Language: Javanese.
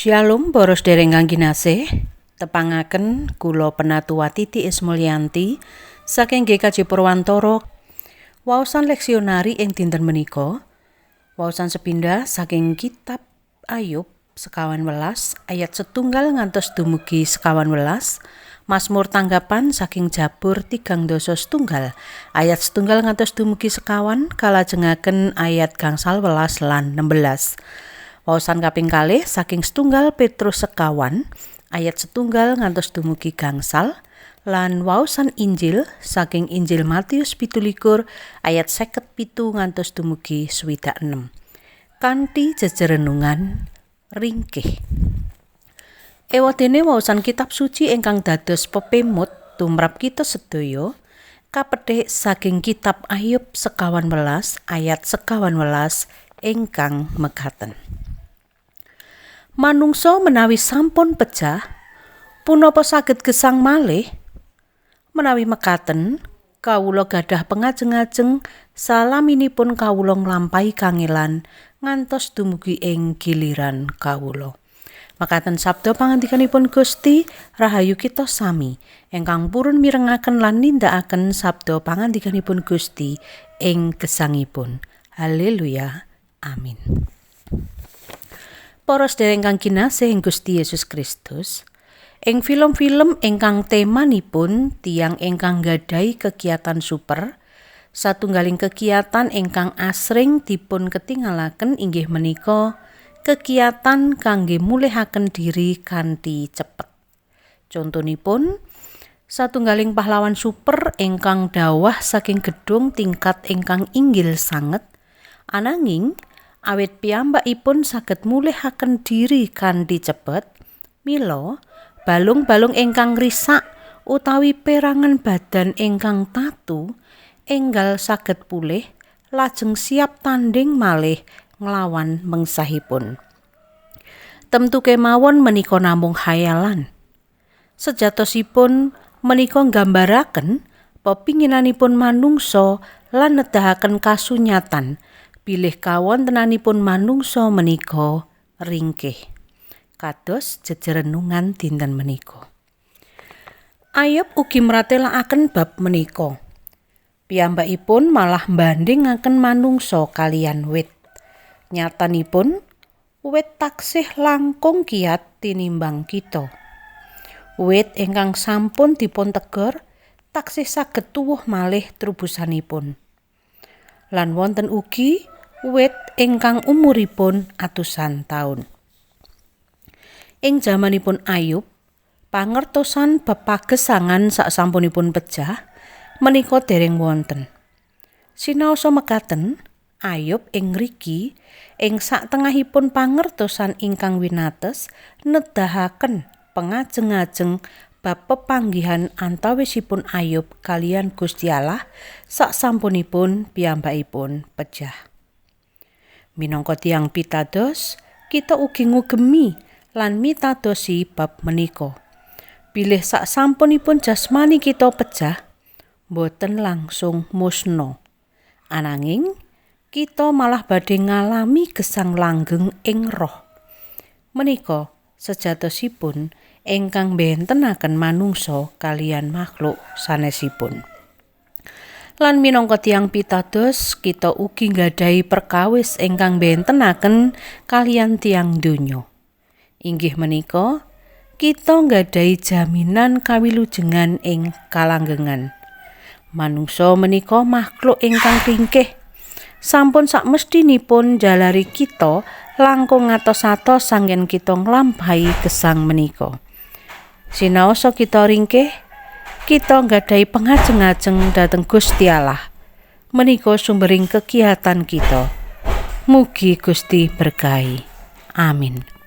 Shalom para sedherek kang kinasih, tepangaken kula Penatua Titi Ismulyanti saking GKJ Purwantara. Waosan leksionari ing dinten menika, waosan sepindah saking kitab Ayub 11 ayat 1 ngantos dumugi 11, Mazmur tanggapan saking Jabur 3 ayat 1 ngantos dumugi 1, kalajengaken ayat gangsal 11 lan 16. Waosan kaping kalih saking 1 Petrus 1 ayat 1 ngantos dumugi gangsal lan waosan Injil saking Injil Matius 17 ayat 57 ngantos dumugi 26. Kanthi jejerenungan ringkih. Ewadene waosan kitab suci ingkang dados pepemut tumrap kita sedaya kapethik saking kitab Ayub 11 ayat 11 ingkang mekaten. Manungsa menawi sampun pejah, punapa saged gesang malih? Menawi mekaten, kawula gadah pengajeng-ajeng salaminipun kawula nglampahi kangelan ngantos dumugi ing giliran kawula. Mekaten sabda pangandikanipun Gusti, rahayu kita sami ingkang purun mirengaken lan nindakaken sabda pangandikanipun Gusti ing gesangipun. Haleluya. Amin. Para sedherek kang kinasih ing Gusti Yesus Kristus, ing film-film ingkang temanipun tiyang ingkang nggadhahi kegiatan super, satunggaling kegiatan ingkang asring dipun ketingalaken inggih menika kegiatan kangge mulihaken diri kanthi cepet. Contonipun, satunggaling pahlawan super ingkang dawah saking gedung tingkat ingkang inggil sanget, ananging awit piyambakipun saged mulihaken diri kanthi cepet, mila balung-balung ingkang risak utawi perangan badan ingkang tatu enggal saged pulih lajeng siap tanding malih nglawan mengsahipun. Temtu kemawon menika namung khayalan. Sejatosipun menika nggambaraken pepinginanipun manungsa lan nedahaken kasunyatan bilih kawontenanipun manungsa menika ringkih. Kados jejerenungan dinten menika. Ayub ugi mratelakaken bab menika. Piyambakipun malah mbandhingaken manungsa kaliyan wit. Nyatanipun wit taksih langkung kiyat tinimbang kita. Wit ingkang sampun dipun tegur taksih saged tuwuh malih trubusanipun. Lan wonten ugi wit ingkang umuripun atusan taun. Ing jamanipun Ayub, pangertosan bab pagesangan saksampunipun pejah menika dereng wonten. Sinaosa mekaten, Ayub ing mriki ing saktengahipun pangertosan ingkang winates nedahaken pengajeng-ajeng bab pepanggihan antawisipun Ayub kaliyan Gusti Allah saksampunipun piyambakipun pejah. Minangka tiyang pitados, kita ugi ngugemi lan mitadosi bab menika. Bilih saksampunipun jasmani kita pejah, boten langsung musna. Ananging kita malah badhe ngalami gesang langgeng ing roh. Menika sejatosipun ingkang bentenaken manungsa kaliyan makhluk sanesipun. Lan minangka tiyang pitados, kita ugi nggadahi perkawis ingkang bentenaken kaliyan tiyang donya. Inggih menika, kita nggadahi jaminan kawilujengan ing kalanggengan. Manungsa menika makhluk ingkang ringkih. Sampun sakmestinipun jalari kita langkung atos-atos sanggen kita nglampahi gesang menika. Sinaosa kita ringkih, kita nggadahi pengajeng-ajeng dhateng Gusti Allah. Menika sumbering kegiatan kita. Mugi Gusti berkahi. Amin.